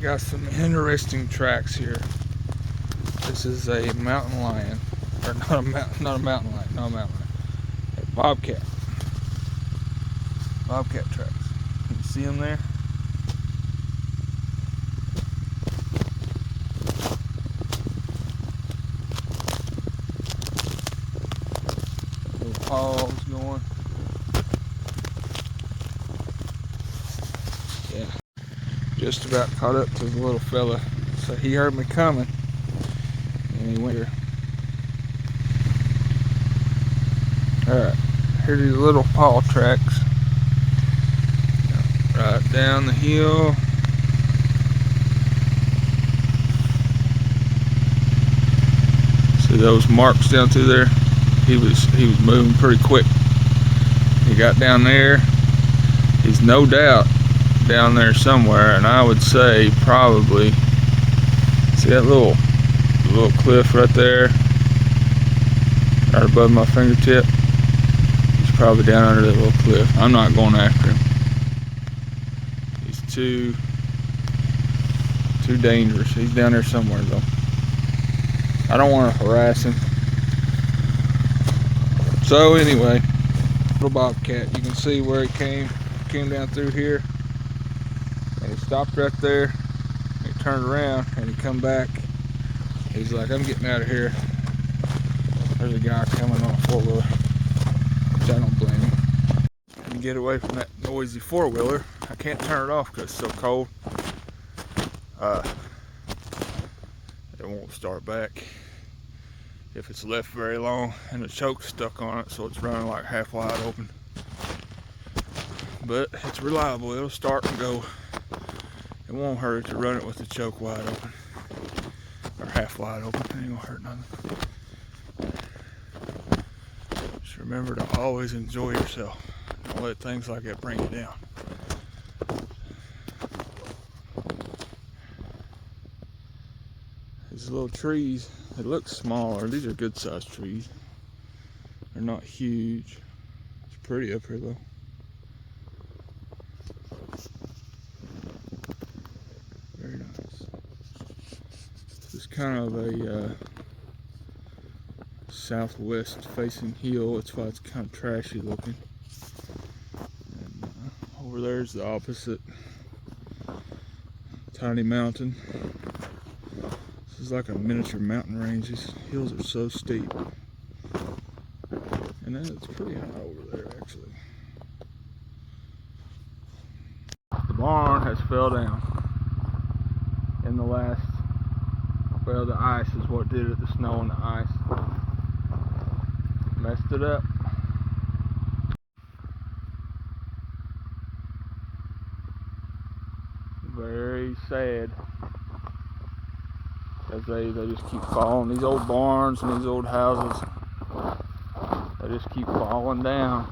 got some interesting tracks here. This is a mountain lion, or not a mountain lion, no mountain lion. A bobcat. Bobcat tracks. Can you see them there? Little paws going. Yeah. Just about caught up to the little fella. So he heard me coming and he went here. Alright, here's these little paw tracks. Right down the hill. See those marks down through there? He was moving pretty quick. He got down there. He's no doubt down there somewhere, and I would say probably, see that little cliff right there, right above my fingertip? He's probably down under that little cliff. I'm not going after him. He's too dangerous. He's down there somewhere though. I don't want to harass him. So anyway, little bobcat, you can see where it came down through here. And he stopped right there, and he turned around, and he come back. He's like, I'm getting out of here. There's a guy coming on a four-wheeler, which I don't blame him. And get away from that noisy four-wheeler. I can't turn it off because it's so cold. It won't start back if it's left very long, and the choke's stuck on it, so it's running like half wide open. But it's reliable. It'll start and go. It won't hurt to run it with the choke wide open, or half wide open. It ain't gonna hurt nothing. Just remember to always enjoy yourself. Don't let things like that bring you down. These little trees, they look smaller. These are good sized trees. They're not huge. It's pretty up here though. Very nice. It's kind of a southwest facing hill. That's why it's kind of trashy looking. And over there's the opposite. Tiny mountain. This is like a miniature mountain range. These hills are so steep. And then it's pretty high over there actually. The barn has fell down in the last, well, the ice is what did it. The snow and the ice messed it up. Very sad, because they just keep falling. These old barns and these old houses, they just keep falling down.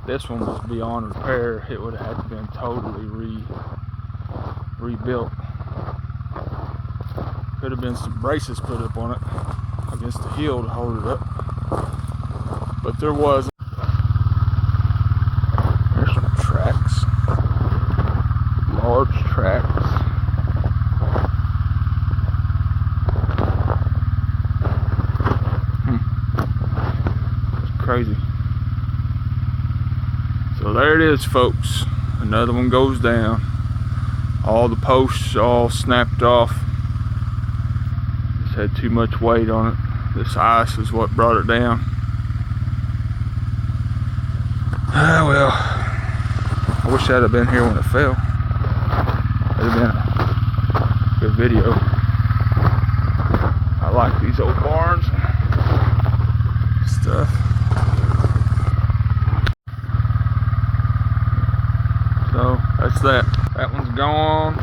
This one was beyond repair. It would have had to been totally rebuilt. Could have been some braces put up on it against the hill to hold it up, but there wasn't. There's some tracks, large tracks. It's crazy. So there it is, folks. Another one goes down. All the posts all snapped off. It's had too much weight on it. This ice is what brought it down. Well, I wish I'd have been here when it fell. It'd have been a good video. I like these old barns and stuff. So that's that. That one's gone.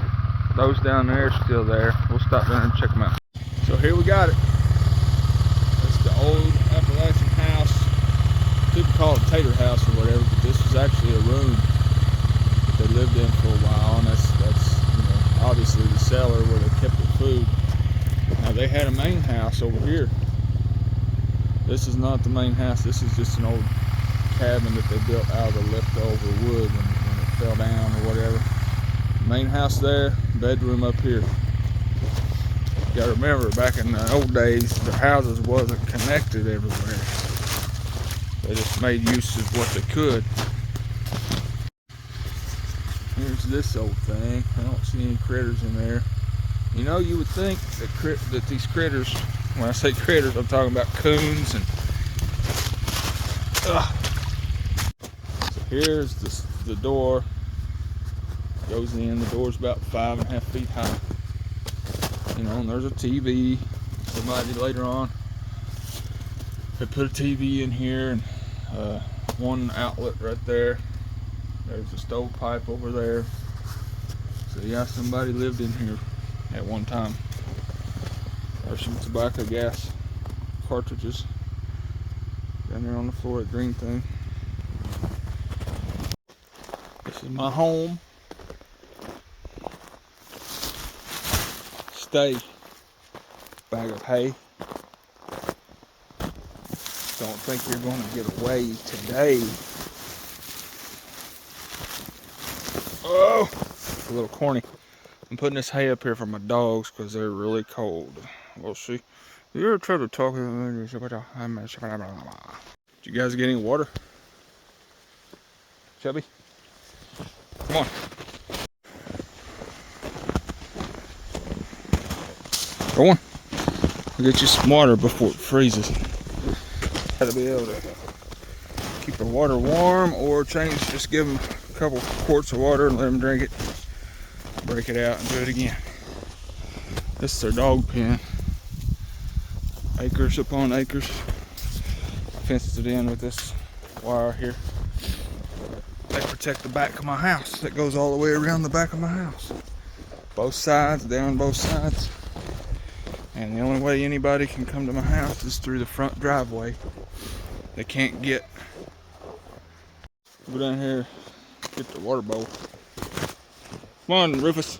Those down there are still there. We'll stop down and check them out. So here we got it. That's the old Appalachian house. People call it Tater House or whatever, but this was actually a room that they lived in for a while, and that's you know, obviously the cellar where they kept their food. Now they had a main house over here. This is not the main house. This is just an old cabin that they built out of the leftover wood when it fell down or whatever. Main house there, bedroom up here. You gotta remember, back in the old days, the houses wasn't connected everywhere. They just made use of what they could. Here's this old thing. I don't see any critters in there. You know, you would think that these critters, when I say critters, I'm talking about coons and. So here's the door. Goes in. The door's about 5.5 feet high. You know, and there's a TV. Somebody later on, they put a TV in here, and one outlet right there. There's a stovepipe over there. So yeah, somebody lived in here at one time. There's some tobacco gas cartridges down there on the floor, that green thing. This is my home. Stay. Bag of hay. Don't think you're going to get away today. Oh, it's a little corny. I'm putting this hay up here for my dogs because they're really cold. We'll see. You ever try to talk? Did you guys get any water? Chubby? Come on. Go on. I'll get you some water before it freezes. Gotta be able to keep the water warm or change, just give them a couple quarts of water and let them drink it. Break it out and do it again. This is their dog pen. Acres upon acres. Fenced it in with this wire here. They protect the back of my house. That goes all the way around the back of my house. Both sides, down both sides. And the only way anybody can come to my house is through the front driveway. They can't get. Go down here, get the water bowl. Come on, Rufus.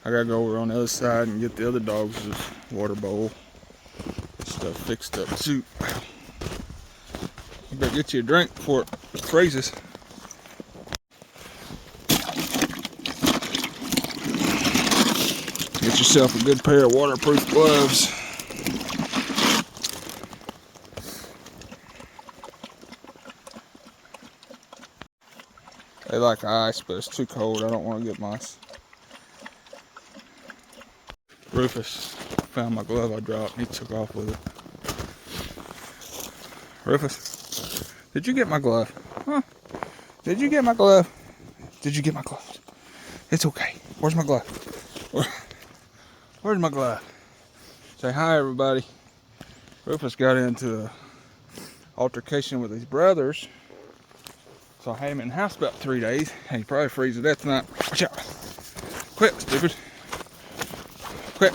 I gotta go over on the other side and get the other dogs' water bowl. Stuff fixed up too. You better get you a drink before it freezes. Get yourself a good pair of waterproof gloves. They like ice, but it's too cold. I don't want to get mice. Rufus found my glove I dropped and he took off with it. Rufus, did you get my glove? Huh? Did you get my glove? Did you get my glove? It's okay. Where's my glove? Where's my glove? Say hi, everybody. Rufus got into an altercation with his brothers. So I had him in the house about 3 days, and he probably freezes to death tonight. Watch out. Quit, stupid. Quit.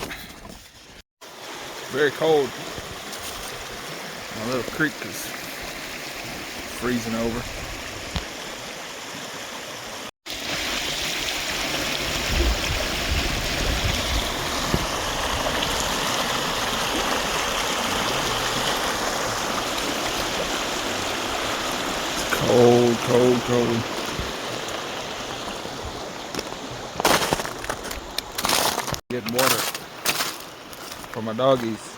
Very cold. My little creek is freezing over. Cold, cold, cold. Getting water for my doggies.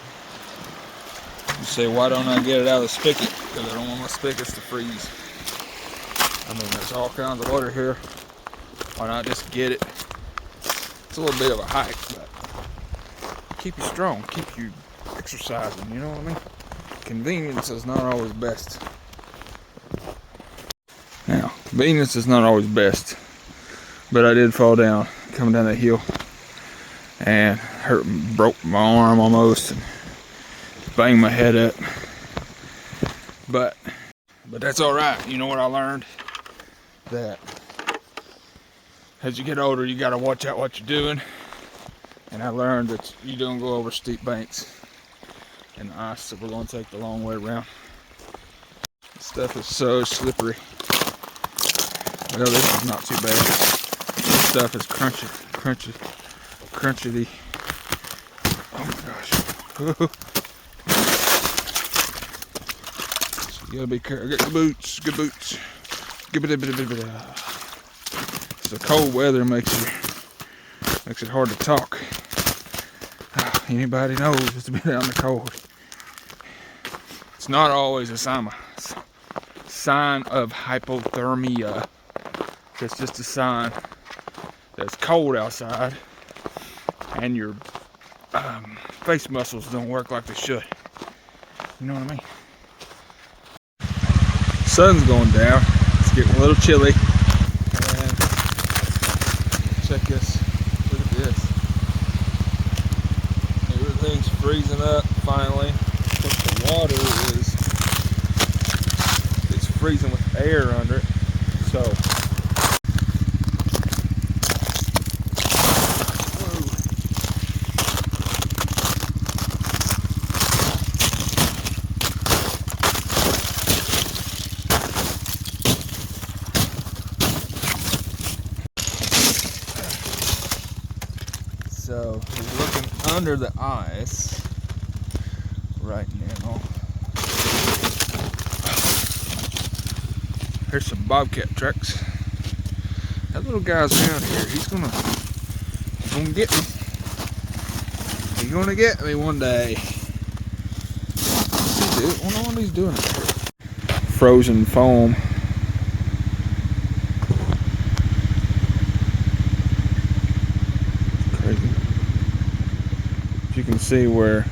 You say, why don't I get it out of the spigot? Because I don't want my spigots to freeze. I mean, there's all kinds of water here. Why not just get it? It's a little bit of a hike, but keep you strong, keep you exercising, you know what I mean? Convenience is not always best. Now, convenience is not always best, but I did fall down coming down that hill and broke my arm almost and banged my head up. But that's all right. You know what I learned? That as you get older, you gotta watch out what you're doing. And I learned that you don't go over steep banks in the ice, so we're gonna take the long way around. This stuff is so slippery. Well, this is not too bad. This stuff is crunchy, crunchity. Oh my gosh. So you gotta be careful. Get good boots, good boots. The cold weather makes it hard to talk. Anybody knows it's been out in the cold. It's not always a sign of hypothermia. It's just a sign that it's cold outside and your face muscles don't work like they should. You know what I mean? Sun's going down. It's getting a little chilly. And check this. Look at this. Everything's freezing up finally. Of course, the water it's freezing with air under it. So So he's looking under the ice right now. Here's some bobcat tracks. That little guy's down here. He's gonna get me. He's gonna get me one day. What's he do? I wonder what he's doing up here. Frozen foam. You can see where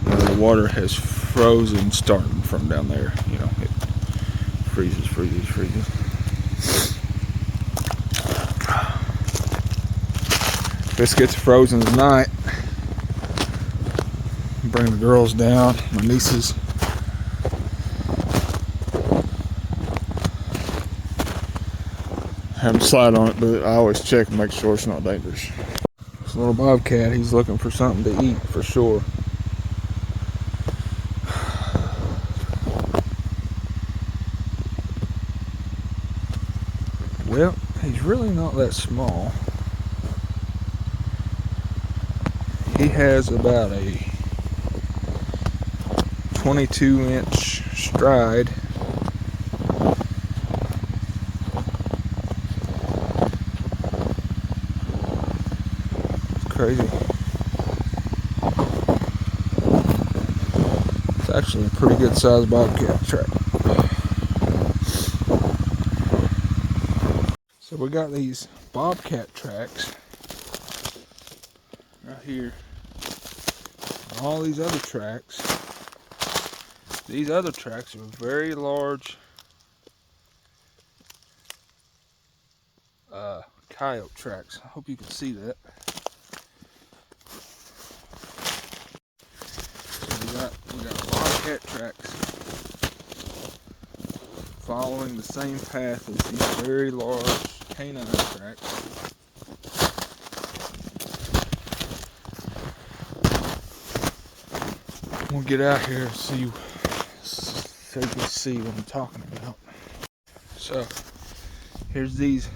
the water has frozen starting from down there. You know, it freezes. This gets frozen tonight. Bring the girls down, my nieces. Have them slide on it, but I always check and make sure it's not dangerous. This little bobcat, he's looking for something to eat for sure. Well, he's really not that small. He has about a 22-inch stride. Crazy. It's actually a pretty good sized bobcat track. So we got these bobcat tracks right here. And all these other tracks. These other tracks are very large coyote tracks. I hope you can see that. We got bobcat tracks following the same path as these very large canine tracks. We'll get out here and see so you can see what I'm talking about. So here's these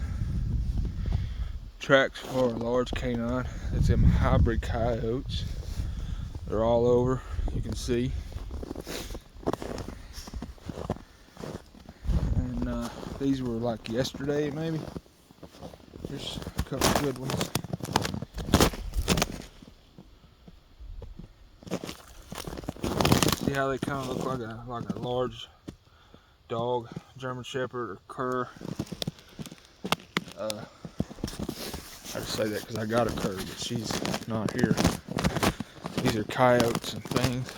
tracks for a large canine. It's them hybrid coyotes. They're all over. You can see. And these were like yesterday, maybe. There's a couple of good ones. See how they kind of look like a large dog, German Shepherd or cur. I just say that because I got a cur, but she's not here. These are coyotes and things.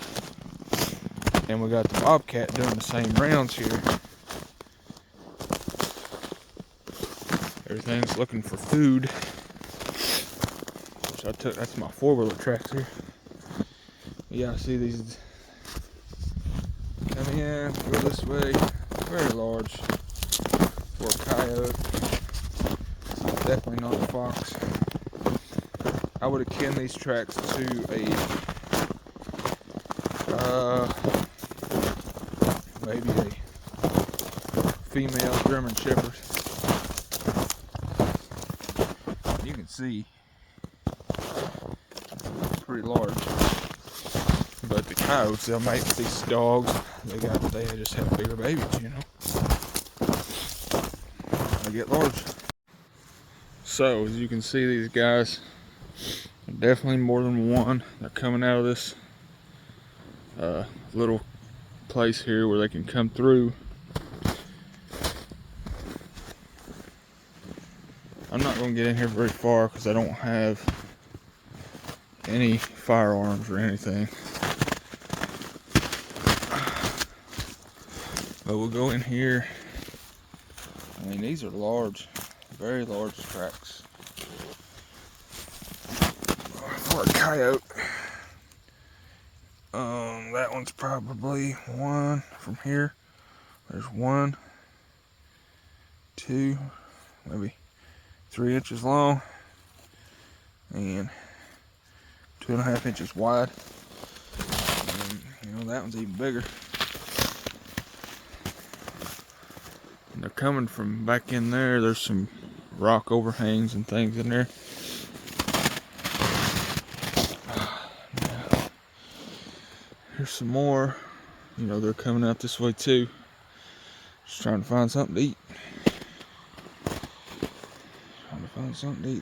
And we got the bobcat doing the same rounds here. Everything's looking for food. Which that's my four-wheeler tracks here. Yeah, I see these come in, go this way. Very large for a coyote. Definitely not a fox. I would akin these tracks to maybe a female German Shepherd. You can see it's pretty large. But the coyotes, they'll mate with these dogs. They just have bigger babies, you know. get large. So as you can see, these guys are definitely more than one. They're coming out of this little place here where they can come through. I'm not going to get in here very far because I don't have any firearms or anything. But we'll go in here. I mean, these are large, very large tracks for a coyote. That one's probably one from here. There's 1, 2, maybe 3 inches long and 2.5 inches wide. And, you know, that one's even bigger. And they're coming from back in there. There's some rock overhangs and things in there. Here's some more. You know, they're coming out this way too. Just trying to find something to eat.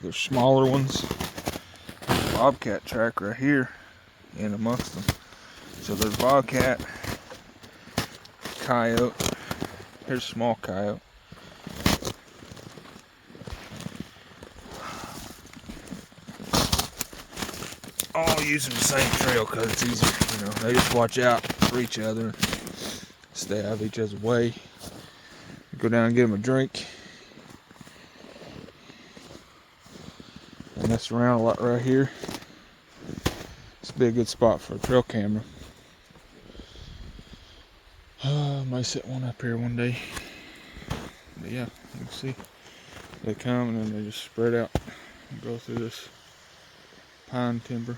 There's smaller ones. There's a bobcat track right here in amongst them. So there's bobcat, coyote. Here's a small coyote. All using the same trail because it's easier. You know, they just watch out for each other, stay out of each other's way. Go down and get them a drink. And mess around a lot right here. This would be a good spot for a trail camera. I might set one up here one day. But yeah, you can see they come and then they just spread out and go through this pine timber.